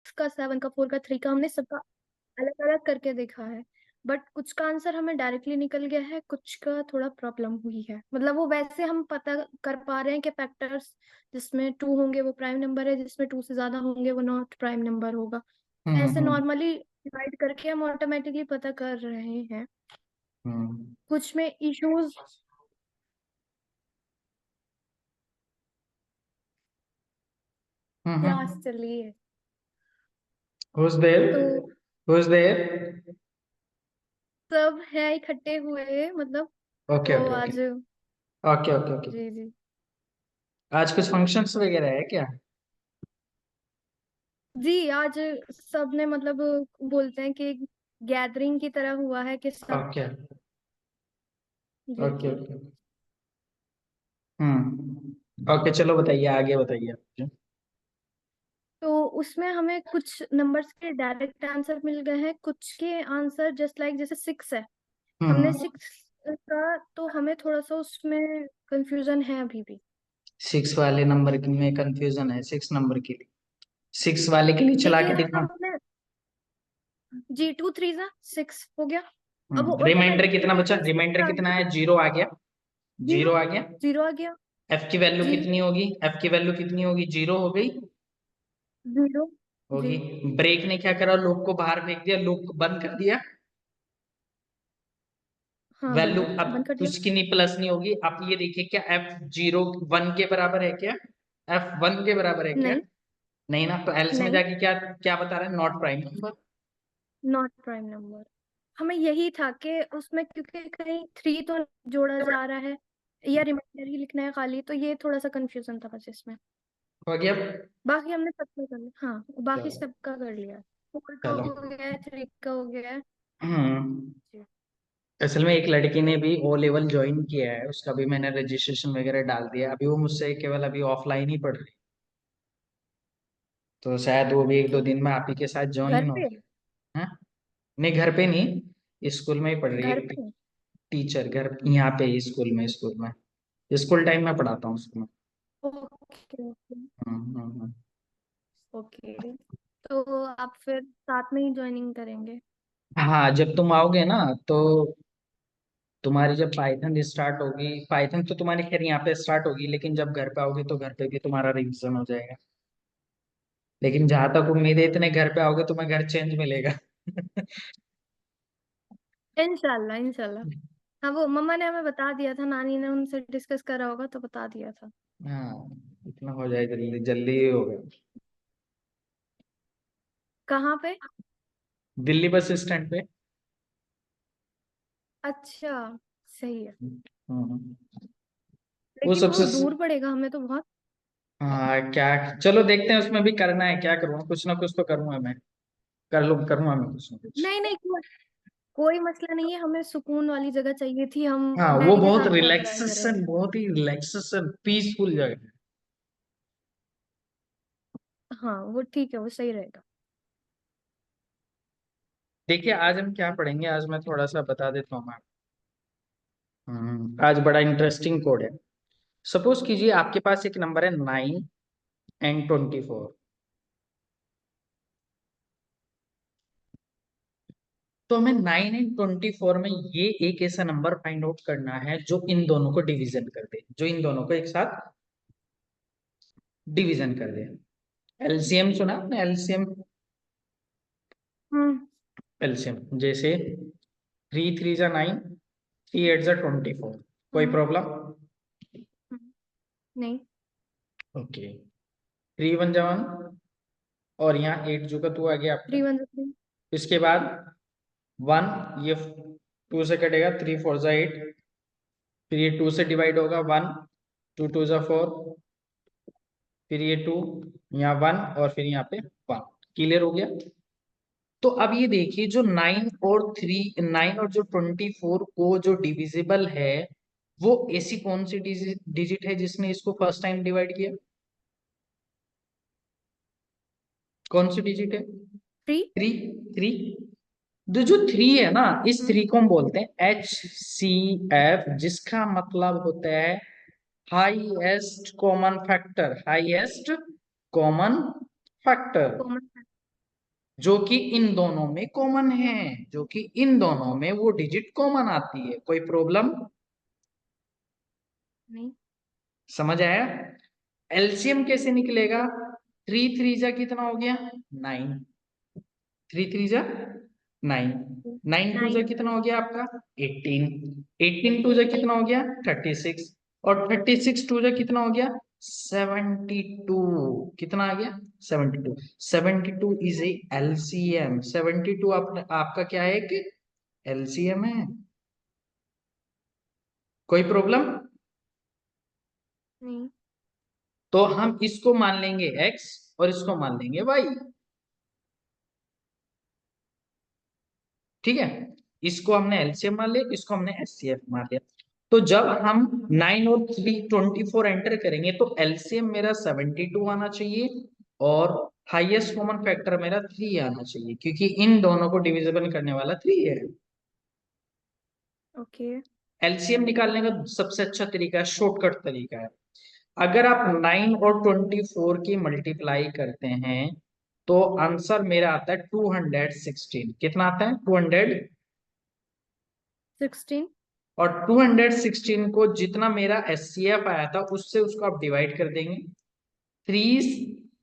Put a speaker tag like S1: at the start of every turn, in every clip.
S1: का, 7 का, 4 का, 3 का, हमने सबका अलग अलग करके देखा है। बट कुछ का आंसर हमें डायरेक्टली निकल गया है, कुछ का थोड़ा प्रॉब्लम हुई है। मतलब वो वैसे हम पता कर पा रहे हैं कि फैक्टर्स जिसमें 2 होंगे वो प्राइम नंबर है, जिसमें 2 से ज्यादा होंगे वो नॉट प्राइम नंबर होगा। ऐसे
S2: हम्म।
S1: नॉर्मली डिवाइड करके हम ऑटोमेटिकली पता कर रहे हैं।
S2: हम्म।
S1: कुछ में इश्यूज। क्लास
S2: हम्म।
S1: चल रही है
S2: Who's there?
S1: तो
S2: Who's there?
S1: सब है इकट्ठे हुए, मतलब।
S2: ओके
S1: तो
S2: ओके ओके।
S1: आज
S2: ओके ओके ओके।
S1: जी जी
S2: आज कुछ फंक्शंस वगैरह है क्या?
S1: जी, आज सबने मतलब बोलते हैं कि गैदरिंग की तरह हुआ है कि सब।
S2: ओके
S1: जी
S2: ओके
S1: जी।
S2: ओके। ओके, चलो बताइए, आगे बताइए आप मुझे।
S1: तो उसमें हमें कुछ नंबर्स के डायरेक्ट आंसर मिल गए हैं, कुछ के आंसर जस्ट लाइक जैसे 6 है। हमने
S2: हम्म।
S1: 6 का, तो हमें थोड़ा सा उसमें कंफ्यूजन है अभी भी।
S2: 6 वाले नंबर में कंफ्यूजन है, 6 नंबर के लिए। 6 वाले के लिए चला
S1: देखिए
S2: के
S1: जब
S2: दिखा।
S1: हमने जी 2 3 जा 6 हो गया। अब वो
S2: रिमाइंडर कितना बचा?
S1: ऑटोमेटिकली
S2: रिमाइंडर
S1: 6 आ
S2: कितना
S1: गया।
S2: है? 0 आ गया।
S1: जीरो
S2: 0 आ गया।
S1: जीरो आ गया।
S2: एफ की वैल्यू
S1: जी
S2: कितनी होगी? एफ की वैल्यू कितनी होगी? 0 हो गई।
S1: जीरो। जी
S2: होगी। ब्रेक ने क्या करा? लूप को बाहर फेंक दिया, लूप को बंद कर दिया।
S1: हाँ
S2: वैल्यू
S1: बिल्कुल
S2: अब
S1: बंद कर दिया।
S2: कुछ की नहीं, प्लस नहीं होगी। आप ये देखिए, क्या F0 1 के बराबर है क्या? F1 के बराबर है क्या?
S1: नहीं
S2: नहीं ना, तो एल्स में
S1: नहीं,
S2: जाके क्या क्या बता रहा है? Not prime number.
S1: Not prime number. हमें यही था कि उसमें क्योंकि कहीं 3 तो जोड़ा जा रहा है या रिमाइंडर ही लिखना है खाली, तो ये थोड़ा सा कंफ्यूजन था बस इसमें।
S2: हो गया।
S1: बाकी हमने सबका कर लिया, हाँ बाकी
S2: चलो।
S1: सबका कर लिया। 4 का
S2: चलो।
S1: हो गया है, 3 का हो गया है।
S2: हम्म।
S1: जी।
S2: असल में एक लड़की ने भी ओ लेवल ज्वाइन किया है, उसका भी मैंने रजिस्ट्रेशन वगैरह डाल दिया। अभी वो मुझसे केवल अभी ऑफलाइन ही पढ़ रही, तो शायद वो भी एक दो
S1: ओके।
S2: दिन में आप ही के साथ
S1: घर
S2: ज्वाइन
S1: पे।
S2: होगी। हाँ। नहीं, घर पे नहीं, स्कूल में ही पढ़ रही
S1: घर
S2: है।
S1: पे।
S2: टीचर घर यहाँ पे ही, स्कूल में स्कूल टाइम में पढ़ाता हूँ उसको मैं।
S1: ओके ओके
S2: हम्म।
S1: ओके। तो आप फिर साथ में ही ज्वाइनिंग करेंगे?
S2: हाँ, जब तुम आओगे ना, तो तुम्हारी जब पाइथन स्टार्ट होगी, पाइथन तो तुम्हारी खैर यहाँ पे स्टार्ट होगी, लेकिन जब घर पे आओगे तो घर पे भी तुम्हारा रिवीजन हो जाएगा। लेकिन जहां तक उम्मीद है, इतने घर पे आओगे तुम्हें घर चेंज मिलेगा।
S1: इंशाल्लाह इंशाल्लाह। हाँ वो मम्मा ने हमें बता दिया था, नानी ने उनसे डिस्कस करा होगा तो बता दिया था।
S2: हाँ, इतना हो जाए, जल्दी जल्दी ही होगा।
S1: कहाँ पे?
S2: दिल्ली बस स्टैंड पे।
S1: अच्छा, सही है।
S2: हम्म। वो
S1: लेकिन वो
S2: सबसे
S1: दूर पड़ेगा हमें तो बहुत।
S2: हाँ, क्या, चलो देखते हैं, उसमें भी करना है, क्या करूँगा, कुछ ना कुछ तो करूंगा मैं। करूंगा मैं कुछ ना कुछ।
S1: नहीं नहीं, कोई मसला नहीं है, हमें सुकून वाली जगह चाहिए थी, हम
S2: हाँ, वो
S1: बेड के
S2: बहुत
S1: साथ क्या करा
S2: रिलैक्सेशन,
S1: करेंगे।
S2: बहुत ही रिलैक्सेशन, पीसफुल जगह है।
S1: हाँ वो ठीक है, वो सही रहेगा।
S2: देखिए, आज हम क्या पढ़ेंगे, आज मैं थोड़ा सा बता देता हूँ आपको। आज बड़ा इंटरेस्टिंग कोड है। सपोज कीजिए आपके पास एक नंबर है 9 and 24। तो हमें 9 and 24 में ये एक ऐसा नंबर फाइंड आउट करना है जो इन दोनों को डिवीजन कर दे, जो इन दोनों को एक साथ डिवीजन कर दे। एलसीएम सुना आपने? एलसीएम।
S1: हम्म
S2: एलसीएम जैसे 3 3 जा 9, 3 8 जा 24। कोई
S1: हम्म
S2: प्रॉब्लम?
S1: हम्म, नहीं।
S2: ओके। 3 1 जा 1, और यहाँ 8 जो का 2 आ गया आपका।
S1: 3 1 3।
S2: इसके बाद 1, ये 2 से कटेगा, 3 4 जा 8, फिर ये 2 से डिवाइड होगा, 1, 2 2 जा 4, फिर ये 2, यहाँ 1, और फिर यहाँ पे 1। क्लियर हो गया? तो अब ये देखिए, जो 9 और को जो डिविजिबल है, वो ऐसी कौन सी डिजिट है जिसने इसको फर्स्ट टाइम डिवाइड किया? कौन सी डिजिट है?
S1: 3।
S2: 3। 3। तो जो 3 है ना, इस 3 को हम बोलते हैं HCF, जिसका मतलब होता है highest common factor. Highest common factor.
S1: Common.
S2: जो कि इन दोनों में कॉमन है, जो कि इन दोनों में वो डिजिट कॉमन आती है। कोई प्रॉब्लम?
S1: नहीं।
S2: समझ आया? एलसीएम कैसे निकलेगा? थ्री थ्री जा कितना हो गया? 9। थ्री थ्री जा 9। 9 टू जा
S1: 9।
S2: कितना हो गया आपका? 18। 18 टू जा
S1: 18।
S2: कितना हो गया? 36। और 36 टू जा कितना हो गया? 72। कितना आ गया? 72। 72 इज ए एलसीएम। 72 आपका क्या है कि एलसीएम है। कोई प्रॉब्लम?
S1: नहीं।
S2: तो हम इसको मान लेंगे x और इसको मान लेंगे y। ठीक है, इसको हमने एलसीएम मान लिया, इसको हमने एचसीएफ मान लिया। तो जब हम 9 और 3 24 एंटर करेंगे तो एलसीएम मेरा 72 आना चाहिए और हाईएस्ट कॉमन फैक्टर मेरा 3 आना चाहिए, क्योंकि इन दोनों को डिविजिबल करने वाला 3 है।
S1: ओके।
S2: एलसीएम निकालने का सबसे अच्छा तरीका है, शॉर्टकट तरीका है। अगर आप 9 और 24 की मल्टीप्लाई करते हैं तो आंसर मेरा आता है 216। कितना आता है? 200।
S1: 16।
S2: और 216 को जितना मेरा एचसीएफ आया था उससे उसको आप डिवाइड कर देंगे। 3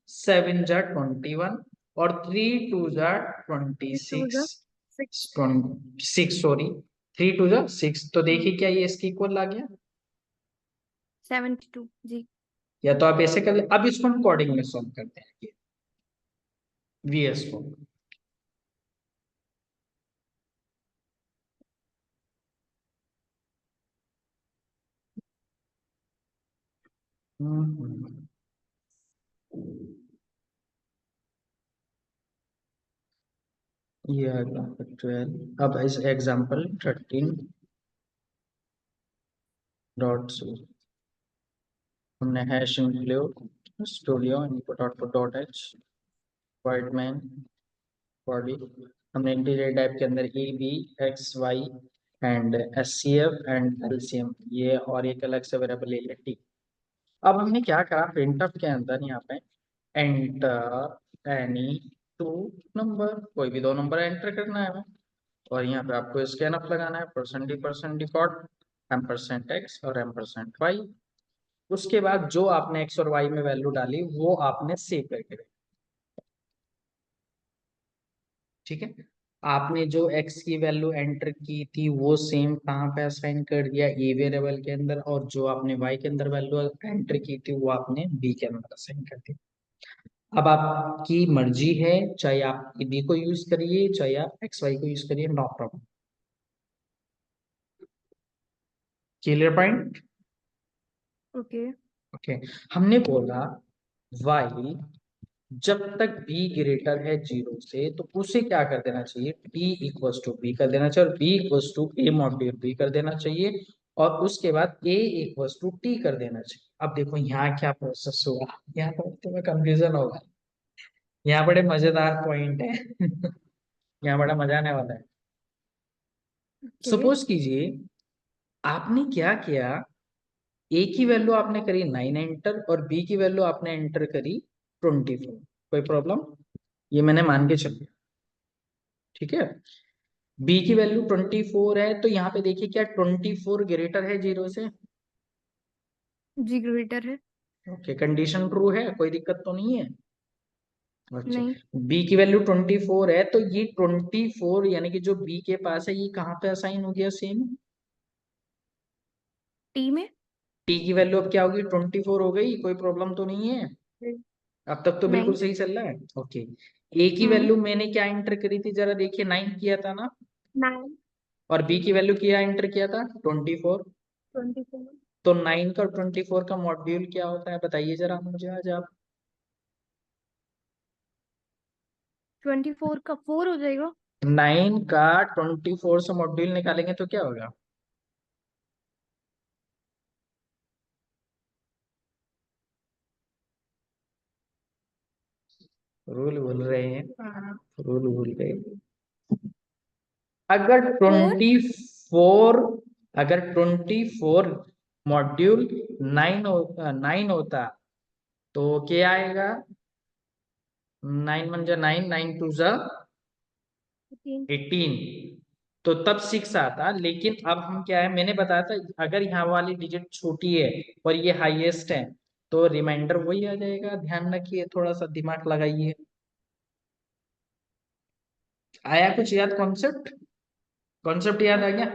S2: 7 जा 21 और 3 2 जा
S1: 3 2
S2: 26।
S1: 6।
S2: 6 सॉरी, 3 2 जा 6। तो देखिए क्या ये इसकी इक्वल आ गया?
S1: 72 जी।
S2: या तो आप ऐसे कर ले। अब इसको हम कोडिंग में सॉल्व करते हैं वीएस को। हम्म, ये आ गया 12। अब इस एग्जांपल 13.0 हमने hash include studio input output dot h void main body. हमने इंटीजर टाइप के अंदर a b x y and s c f and LCM ये और एक अलग से वेरिएबल ले लिया। टी। अब हमने क्या करा, प्रिंटफ के अंदर यहाँ पे एंटर एनी टू नंबर, कोई भी दो नंबर एंटर करना है हमें। और यहाँ पे आपको स्कैन अप लगाना है, percent default m percent x और एम परसेंट वाई। उसके बाद जो आपने एक्स और वाई में वैल्यू डाली वो आपने सेव करके रखी। ठीक है, आपने जो एक्स की वैल्यू एंटर की थी वो सेम कहाँ पे असाइन कर दिया? ए वेरिएबल के अंदर। और जो आपने वाई के अंदर वैल्यू एंटर की थी वो आपने बी के अंदर असाइन कर दी। अब आपकी मर्जी है, चाहे आप बी को यूज करिए चाहे आप एक्स वाई को यूज करिए, no problem. Clear point?
S1: Okay.
S2: Okay. हमने बोला वाई जब तक b ग्रेटर है 0 से तो उसे क्या कर देना चाहिए? t इक्वल्स टू बी कर देना चाहिए और b equals to a module b कर देना चाहिए और उसके बाद a इक्वल्स टू t कर देना चाहिए। अब देखो यहाँ क्या प्रोसेस हुआ, यहाँ पर तुम्हें कंफ्यूजन होगा। यहाँ बड़े मजेदार पॉइंट है यहाँ बड़ा मजा आने वाला है।
S1: ओके।
S2: सपोज कीजिए आपने क्या किया, a की वैल्यू आपने करी 9 एंटर और b की वैल्यू आपने एंटर करी 24। कोई प्रॉब्लम? ये मैंने मान के चल। ठीक है, b की वैल्यू 24 है तो यहाँ पे देखिए क्या 24 ग्रेटर है 0 से?
S1: जी ग्रेटर है।
S2: ओके, कंडीशन ट्रू है, कोई दिक्कत तो नहीं है। अच्छा,
S1: नहीं।
S2: b की वैल्यू 24 है तो ये 24 यानी कि जो b के पास है ये कहाँ पे असाइन हो गया? सेम
S1: टी में।
S2: t की वैल्यू अब क्या होगी? 24 हो गई। कोई प्रॉब्लम तो नहीं है? अब तक तो बिल्कुल
S1: नहीं।
S2: सही चल रहा है। ओके, a की
S1: हम्म।
S2: वैल्यू मैंने क्या एंटर करी थी जरा देखिए? 9 किया था ना।
S1: 9।
S2: और b की वैल्यू क्या एंटर किया था? 24।
S1: 24।
S2: तो 9 का 24 का मॉड्यूल क्या होता है बताइए जरा मुझे आज आप।
S1: 24 का 4 हो जाएगा।
S2: 9 का 24 से मॉड्यूल निकालेंगे तो क्या होगा? रूल भूल रहे हैं, रूल भूल गए। अगर
S1: 4।
S2: 24, अगर 24 मॉड्यूल 9 9 होता तो क्या आएगा? 9 1 जा 9, 9 2 जा
S1: 18।
S2: 18, तो तब 6 आता। लेकिन अब हम क्या है, मैंने बताया था अगर यहाँ वाली डिजिट छोटी है और ये हाईएस्ट है तो रिमाइंडर वही आ जाएगा। ध्यान रखिए, थोड़ा सा दिमाग लगाइए। आया कुछ याद? कॉन्सेप्ट कॉन्सेप्ट याद आ गया?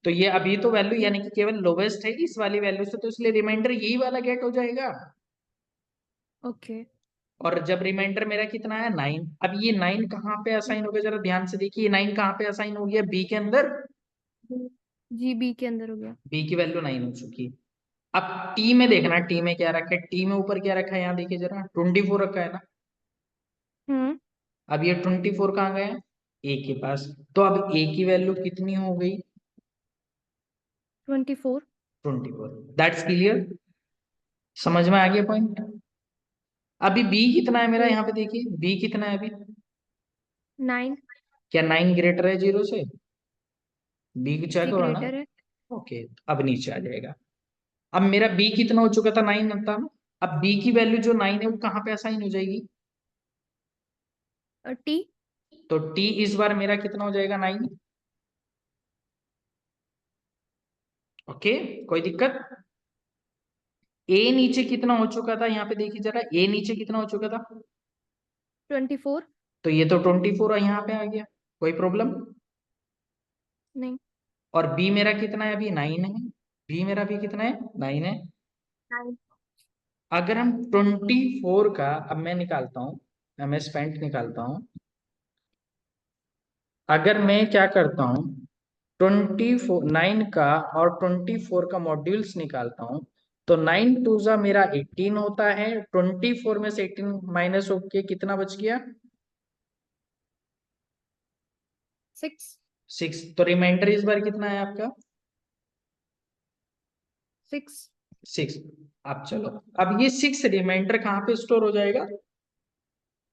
S2: तो ये अभी तो वैल्यू
S1: जी।
S2: यानी कि केवल लोवेस्ट है इस वाली वैल्यू से, तो इसलिए रिमाइंडर यही वाला गेट हो जाएगा।
S1: ओके।
S2: और जब रिमाइंडर मेरा कितना है 9, अब ये 9 कहाँ पे असाइन हो गया, जरा ध्यान से देखिए। 9 कहाँ पे असाइन हो गया? बी के अंदर।
S1: जी, बी के अंदर हो गया।
S2: बी की वैल्यू 9 हो चुकी। अब टी में देखना, टी में क्या रखा है। टी में ऊपर क्या रखा है, यहाँ देखिए जरा, 24 रखा है ना।
S1: हम्म।
S2: अब ये 24 कहाँ गया? ए के पास। तो अब ए की वैल्यू कितनी हो गई?
S1: 24।
S2: 24। That's clear? समझ में आ गया पॉइंट? अभी बी कितना है मेरा,
S1: ओके।
S2: यहाँ पे देखिए बी कितना है अभी।
S1: 9।
S2: क्या 9 ग्रेटर है 0 से? बी चेक
S1: जी,
S2: करो ना।
S1: ग्रेटर है।
S2: ओके, अब नीचे आ जाएगा। अब मेरा बी कितना हो चुका था, 9 था ना। अब बी की वैल्यू जो 9 है वो कहाँ पे असाइन हो जाएगी?
S1: टी।
S2: तो टी इस बार मेरा कितना हो जाएगा, 9। ओके, कोई दिक्कत? ए नीचे कितना हो चुका था, यहाँ पे देखिए जरा, ए नीचे कितना हो चुका था।
S1: 24।
S2: तो ये तो 24 यहाँ पे आ गया। कोई प्रॉब्लम?
S1: नहीं।
S2: और बी मेरा कितना है अभी, 9 है। बी मेरा भी कितना है, 9 है।
S1: 9।
S2: अगर हम 24 का, अब मैं निकालता हूँ, मैं स्पेंट निकालता हूँ। अगर मैं क्या करता हूँ, 9 का और 24 का मॉड्यूल्स निकालता हूँ, तो 9 टू जा मेरा 18 होता है। 24 में से 18 माइनस होके कितना बच गया?
S1: 6।
S2: 6। तो रिमाइंडर इस बार कितना है आपका?
S1: 6।
S2: 6। अब चलो, अब ये 6 रिमाइंडर कहाँ पे स्टोर हो जाएगा?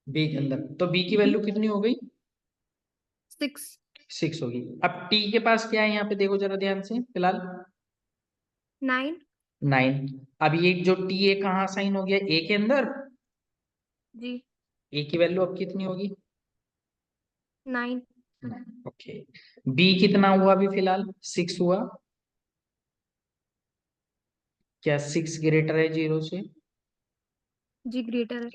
S2: बी के अंदर। तो बी की वैल्यू कितनी हो गई?
S1: 6।
S2: 6 होगी। अब टी के पास क्या है, यहाँ पे देखो जरा ध्यान से फिलहाल।
S1: 9।
S2: 9। अब ये जो टी है कहाँ साइन हो गया, ए के अंदर।
S1: जी।
S2: ए की वैल्यू अब कितनी होगी?
S1: 9।
S2: ओके। बी कितना हुआ अभी फिलहाल, 6 हुआ। क्या 6 ग्रेटर है 0 से?
S1: जी, ग्रेटर है।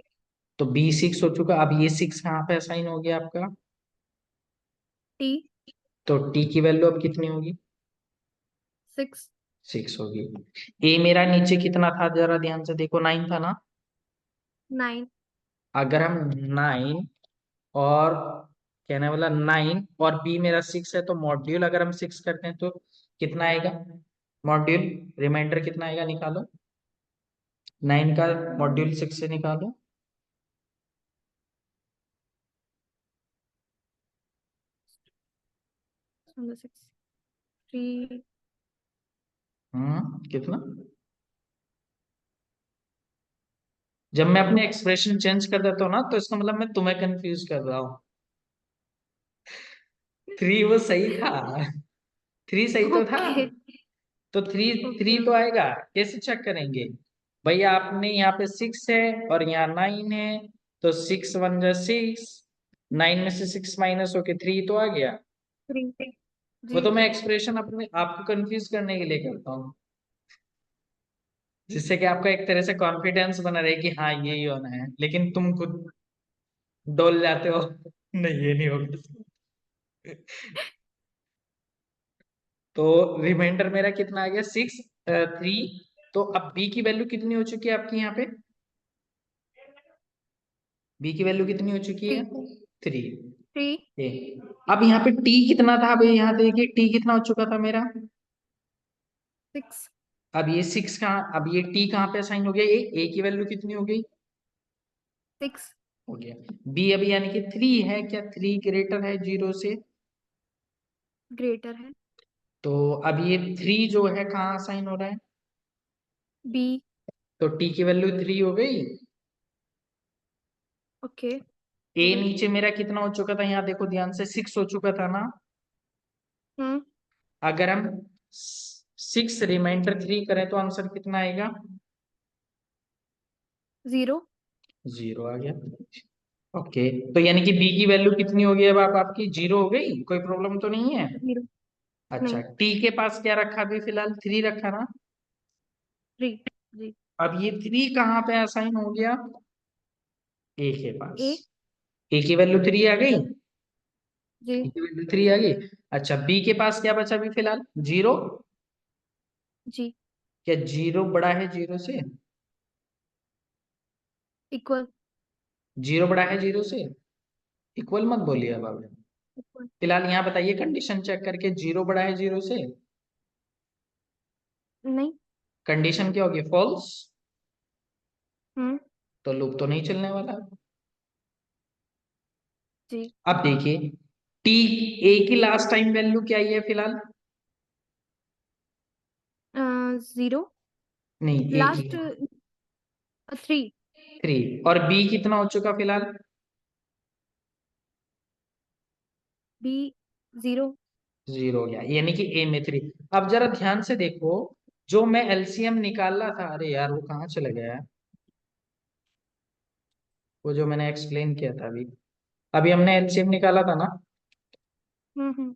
S2: तो बी 6 हो चुका। अब ये 6 कहाँ पे असाइन हो गया आपका?
S1: टी।
S2: तो टी की वैल्यू अब कितनी होगी?
S1: 6।
S2: 6 होगी। ए मेरा नीचे कितना था, जरा ध्यान से देखो, 9 था ना।
S1: 9।
S2: अगर हम 9 और कहने वाला 9 और बी मेरा 6 है, तो मॉड्यूल अगर हम 6 करते हैं तो कितना आएगा? मॉड्यूल रिमाइंडर कितना आएगा, निकालो। 9 का मॉड्यूल 6 से निकालो।
S1: 6। 3।
S2: कितना? जब मैं अपने एक्सप्रेशन चेंज कर देता हूँ ना, तो इसका मतलब मैं तुम्हें कंफ्यूज कर रहा हूँ। 3 वो सही था। 3 सही तो था।
S1: ओके।
S2: तो थ्री थ्री
S1: ओके।
S2: तो
S1: ओके।
S2: आएगा। कैसे चेक करेंगे? भैया आपने यहाँ पे 6 है और यहाँ 9 है, तो 6 1 जा 6, 9 में से 6 माइनस होके 3 तो आ गया।
S1: 3।
S2: वो
S1: जी।
S2: तो मैं एक्सप्रेशन अपने आपको कंफ्यूज करने के लिए करता हूँ, जिससे कि आपका एक तरह से कॉन्फिडेंस बना रहे कि हाँ यही होना है, लेकिन तुम खुद डोल जाते हो। नहीं, ये नहीं होगा। तो रिमाइंडर मेरा कितना आ गया, 6 3। तो अब बी की वैल्यू कितनी हो चुकी है आपकी यहाँ पे? बी की वैल्यू कितनी हो चुकी है?
S1: 3।
S2: 3।
S1: 3।
S2: अब यहाँ पे टी कितना था, अब यहाँ देखिए टी कितना हो चुका था मेरा।
S1: 6।
S2: अब ये 6 कहाँ, अब ये टी कहाँ पे असाइन हो गया, ए की वैल्यू कितनी हो गई?
S1: 6।
S2: हो गया। बी अभी यानी कि 3 है, क्या 3 ग्रेटर है 0 से?
S1: ग्रेटर है।
S2: तो अब ये 3 जो है कहाँ असाइन हो रहा है?
S1: बी।
S2: तो टी की वैल्यू 3 हो गई।
S1: ओके।
S2: ए
S1: हो गई।
S2: नीचे मेरा कितना हो चुका था, यहाँ देखो ध्यान से, 6 हो चुका था ना।
S1: हम्म।
S2: अगर हम 6 रिमाइंडर 3 करें तो आंसर कितना आएगा?
S1: 0।
S2: 0 आ गया। ओके, तो यानी कि बी की वैल्यू कितनी होगी अब आप आपकी 0 हो गई, कोई प्रॉब्लम तो नहीं है?
S1: 0।
S2: अच्छा,
S1: नहीं।
S2: टी के पास क्या रखा अभी फिलहाल? 3 रखा ना।
S1: 3। जी।
S2: अब ये 3 कहाँ पे असाइन हो गया? ए के पास।
S1: ए।
S2: ए की वैल्यू 3 आ गई।
S1: जी।
S2: ए की वैल्यू 3 आ गई। अच्छा, बी के पास क्या बचा अभी फिलहाल? 0।
S1: जी।
S2: क्या 0 बड़ा है 0 से?
S1: इक्वल।
S2: 0 बड़ा है 0 से? इक्वल मत बोलिए अब आप।
S1: इक्वल।
S2: फिलहाल यहाँ बताइए कंडीशन चेक करके, 0 बड़ा है 0 से?
S1: नहीं।
S2: कंडीशन क्या होगी? फॉल्स।
S1: हम्म।
S2: तो लूप तो नहीं चलने वाला।
S1: जी।
S2: अब देखिए, टी, ए की लास्ट टाइम वैल्यू क्या ही है फिलहाल?
S1: 0।
S2: नहीं, ए की
S1: लास्ट 3।
S2: 3। और बी कितना हो चुका फिलहाल?
S1: बी 0।
S2: 0 हो गया, यानी कि ए में 3। अब जरा ध्यान से देखो, जो मैं एलसीएम निकाला था, अरे यार वो कहाँ चला गया है? वो जो मैंने एक्सप्लेन किया था अभी, अभी हमने एलसीएम निकाला था ना।
S1: हम्म।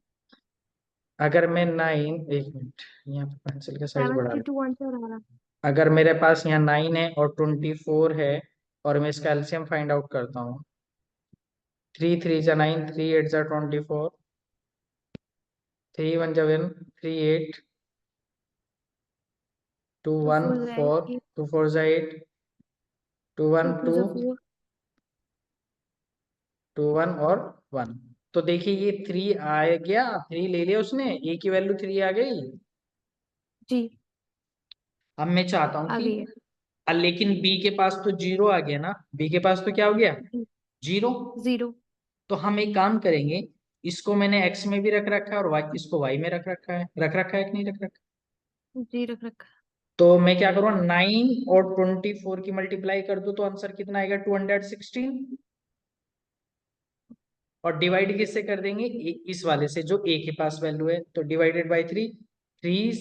S2: अगर मैं 9, एक मिनट, यहाँ पे पेंसिल का साइज बढ़ा
S1: 72
S2: रहा।
S1: आंसर आ रहा।
S2: अगर मेरे पास यहाँ 9 है और 24 है, और मैं इसका एलसीएम फाइंड आउट करता हूँ, 3 3 9, 3 8 24, 3 1 7, 3 8, 2
S1: 2
S2: 1
S1: 4
S2: 4,
S1: 8।
S2: 2 4 8, 2 1
S1: 2 2
S2: 2,
S1: 4।
S2: 2 1 और 1। तो देखिए ये 3 आ गया, 3 ले लिया उसने, ए की वैल्यू 3 आ गई।
S1: जी।
S2: अब मैं चाहता हूँ
S1: आ
S2: कि
S1: गई है।
S2: लेकिन बी के पास तो 0 आ गया ना, बी के पास तो क्या हो गया? 0।
S1: 0।
S2: तो हम एक काम करेंगे, इसको मैंने एक्स में भी रख रखा है और वाई, इसको वाई में रख रखा है कि नहीं रख रखा?
S1: जी रख रखा।
S2: तो मैं क्या करूँ, 9 और 24 की मल्टीप्लाई कर दूं तो आंसर कितना आएगा? 216। और डिवाइड किससे कर देंगे? इस वाले से जो ए के पास वैल्यू है, तो डिवाइडेड बाई 3। 3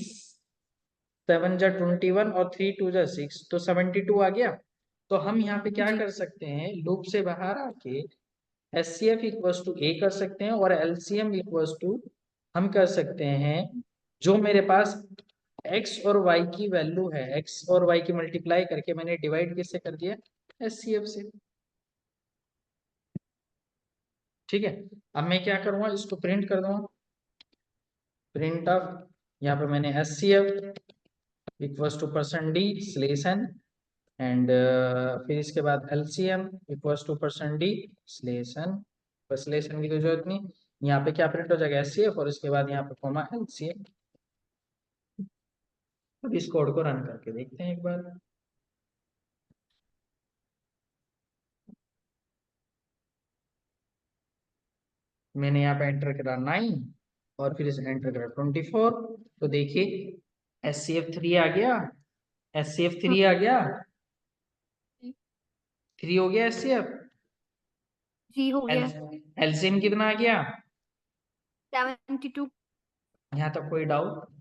S2: 7 जा 21 और 3 2 जा 6, तो 72 आ गया। तो हम यहाँ पे क्या
S1: जी।
S2: कर सकते हैं, लूप से बाहर आके H C F equals to A कर सकते हैं, और एलसीएम इक्वल्स टू हम कर सकते हैं, जो मेरे पास एक्स और वाई की वैल्यू है, एक्स और वाई की मल्टीप्लाई करके मैंने डिवाइड किससे कर दिया? एच सी एफ से। ठीक है। अब मैं क्या करूंगा, इसको प्रिंट कर दूंगा, प्रिंट ऑफ, यहाँ पे मैंने H C F equals to percent d slash n, and फिर इसके बाद LCM equals to percent d slash n. बस स्लेश एन की तो जरूरत नहीं, यहाँ पे क्या प्रिंट हो जाएगा? एच सी एफ, और इसके बाद यहाँ पे कॉमा एलसीएम। अब इस कोड को रन करके देखते हैं एक बार। मैंने यहाँ पे एंटर करा 9, और फिर इसे एंटर करा 24। तो देखिए एस सी एफ 3 आ गया, एस सी एफ
S1: हाँ।
S2: 3 आ गया, 3 हो गया एस सी एफ।
S1: जी हो गया।
S2: एलसीएम कितना आ गया?
S1: 72।
S2: यहाँ तक कोई डाउट?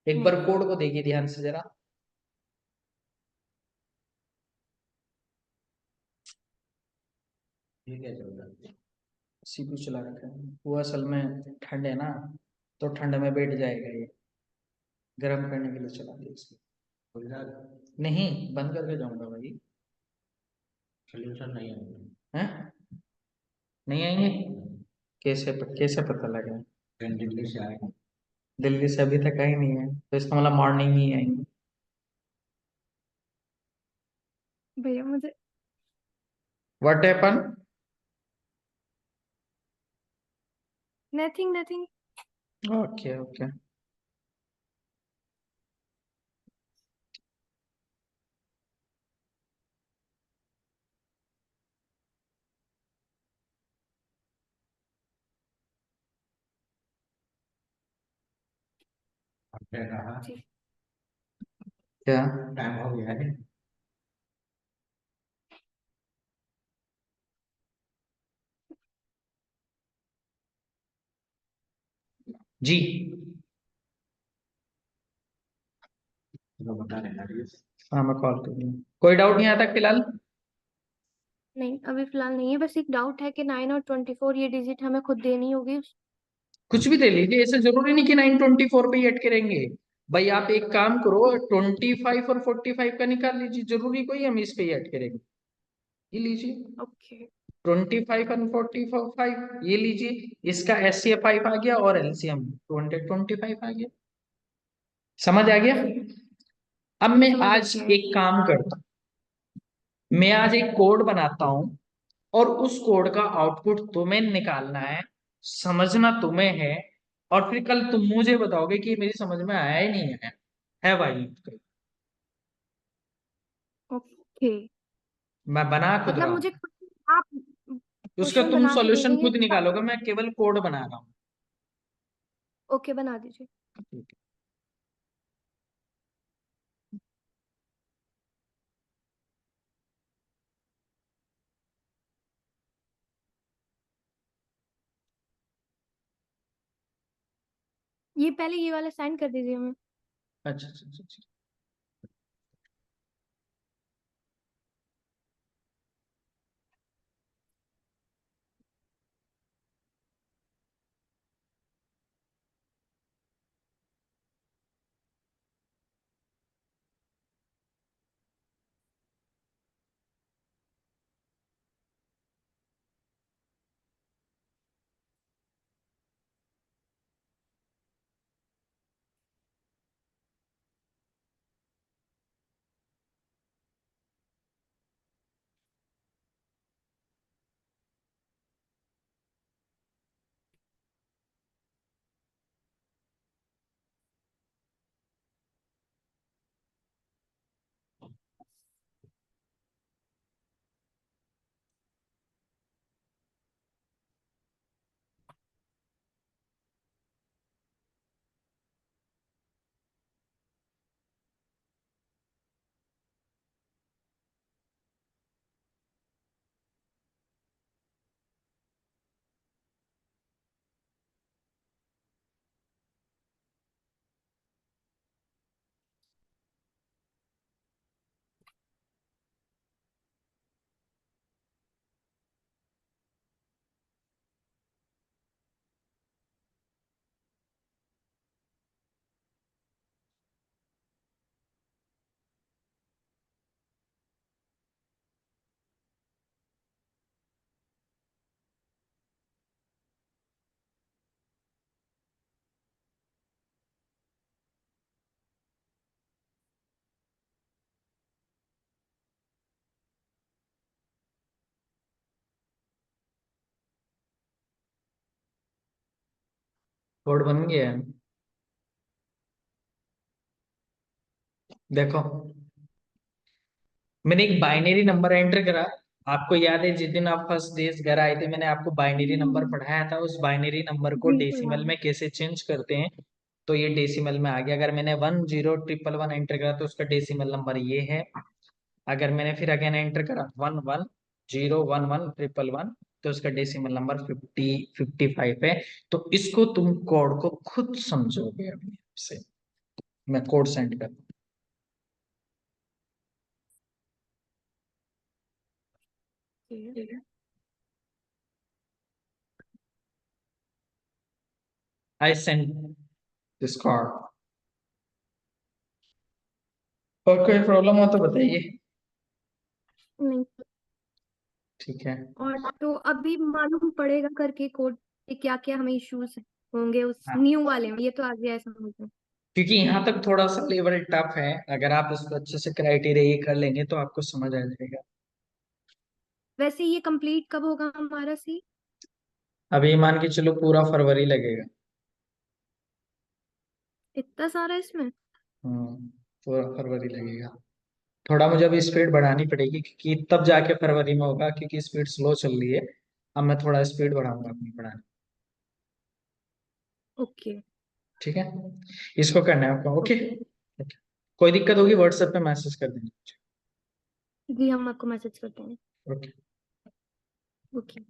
S2: एक बार
S1: नहीं।
S2: कोड को देखिए ध्यान से जरा। ये क्या चल रहा है? सीपीयू चला रखा है वो, असल में ठंड है ना, तो ठंड में बैठ जाएगा ये, गर्म करने के लिए चला दिया इसको। नहीं, बंद करके जाऊंगा भाई। सोल्यूशन नहीं आएगा हैं? नहीं आएंगे? कैसे पता लगा? दिल्ली से आएगा। दिल्ली से अभी तक आई नहीं है, तो इसका मतलब मॉर्निंग ही आएंगे।
S1: भैया मुझे।
S2: What happen?
S1: Nothing nothing.
S2: Okay okay. क्या कहा?
S1: जी।
S2: क्या टाइम हो गया है? जी, तो बता रहे हैं। हाँ मैं कॉल कर दूँ, कोई डाउट नहीं आता फिलहाल?
S1: नहीं, अभी फिलहाल नहीं है, बस एक डाउट है कि 9 और 24 ये डिजिट हमें खुद देनी होगी।
S2: कुछ भी दे लीजिए, ऐसे जरूरी नहीं कि 924 पे ही अटके रहेंगे। भाई आप एक काम करो, 25 और 45 का निकाल लीजिए, जरूरी कोई हम इस पे ही अटके रहेंगे। ये लीजिए
S1: ओके।
S2: 25 और 45, ये लीजिए, इसका SCF 5 आ गया और LCM 225 आ गया। समझ आ गया?
S1: ओके।
S2: अब मैं
S1: समझ आ
S2: आज
S1: गया है।
S2: एक काम करता हूं, मैं आज एक कोड बनाता हूँ और उस कोड का आउटपुट तुम्हें निकालना है, समझना तुम्हें है, और फिर कल तुम मुझे बताओगे कि मेरी समझ में आया ही नहीं आया है भाई।
S1: ओके।
S2: मैं बना खुद
S1: मतलब
S2: रहा
S1: मुझे
S2: हूँ,
S1: आप
S2: उसका
S1: क्वेश्चन
S2: तुम
S1: बना के दे
S2: सॉल्यूशन
S1: देंगे?
S2: खुद निकालोगे, मैं केवल कोड बना रहा हूँ।
S1: ओके, बना दीजिए। ये पहले ये वाला साइन कर दीजिए हमें।
S2: अच्छा अच्छा अच्छा अच्छा। कोड बन गया है, देखो मैंने एक बाइनरी नंबर एंटर करा। आपको याद है जिस दिन आप फर्स्ट डे घर आए थे, मैंने आपको बाइनरी नंबर
S1: हम्म,
S2: पढ़ाया था, उस बाइनरी नंबर को
S1: बिल्कुल
S2: डेसिमल
S1: याद
S2: में कैसे चेंज करते हैं। तो ये डेसिमल में आ गया। अगर मैंने 101111 एंटर करा तो उसका डेसिमल नंबर ये है। अगर मैंने फिर अगेन एंटर करा 11011111, तो उसका डेसिमल नंबर 55 है। तो इसको तुम कोड को खुद समझोगे अभी से। मैं कोड सेंड कर,
S1: है।
S2: I send this code. और कोई प्रॉब्लम हो तो बताइए।
S1: नहीं।
S2: ठीक है।
S1: और तो अभी मालूम पड़ेगा करके कोड कि क्या क्या हमें इश्यूज होंगे उस
S2: हाँ,
S1: न्यू वाले में। ये तो आ गया है समझ में।
S2: क्योंकि यहाँ तक थोड़ा सा लेवल टफ है, अगर आप इसको अच्छे से क्राइटेरिया ये कर लेंगे तो आपको समझ आ जाएगा।
S1: वैसे ये कंप्लीट कब होगा हमारा सी?
S2: अभी मान के चलो पूरा फरवरी लगेगा।
S1: इतना सारा इसमें?
S2: हम्म, पूरा फरवरी लगेगा। थोड़ा मुझे अभी स्पीड बढ़ानी पड़ेगी, क्योंकि तब जाके फरवरी में होगा, क्योंकि स्पीड स्लो चल रही है। अब मैं थोड़ा स्पीड बढ़ाऊंगा अपनी पढ़ाने।
S1: ओके।
S2: ठीक है, इसको करना है आपको। Okay,
S1: okay.
S2: कोई दिक्कत होगी व्हाट्सएप पे मैसेज कर देना।
S1: जी, हम आपको मैसेज करते हैं।
S2: ओके।
S1: ओके।